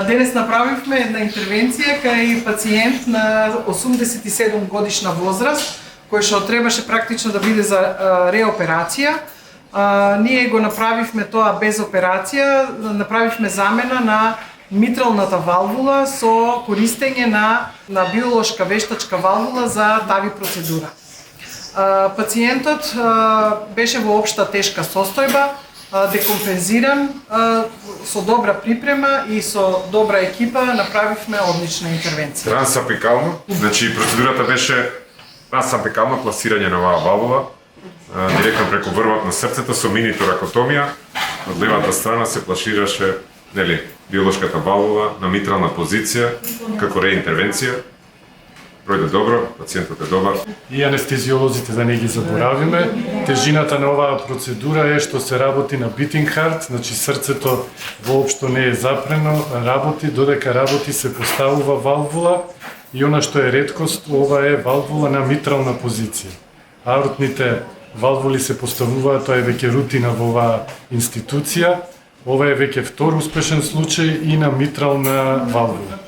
Денес направивме една интервенција кај пациент на 87 годишна возраст, кој што требаше практично да биде за реоперација. Ние го направивме тоа без операција, направивме замена на митралната валвула со користење на биолошка вештачка валвула за тави процедура. Пациентот беше во општа тешка состојба, декомпензиран, со добра припрема и со добра екипа направивме одлична интервенција. Трансапикално, значи процедурата беше трансапикално пласирање на оваа валвула, директно преку врвот на срцето со мини торакотомија. Од левата страна се пласираше биолошката валвула на митрална позиција како реинтервенција. Пројде добро, пациентот е добар. И анестезиолозите да не ги заборавиме. Тежината на оваа процедура е што се работи на beating heart, значи срцето воопшто не е запрено, работи, додека работи се поставува валвула и она што е реткост, ова е валвула на митрална позиција. Аортните валвули се поставуваат, тоа е веќе рутина во оваа институција. Ова е веќе втор успешен случај и на митрална валвула.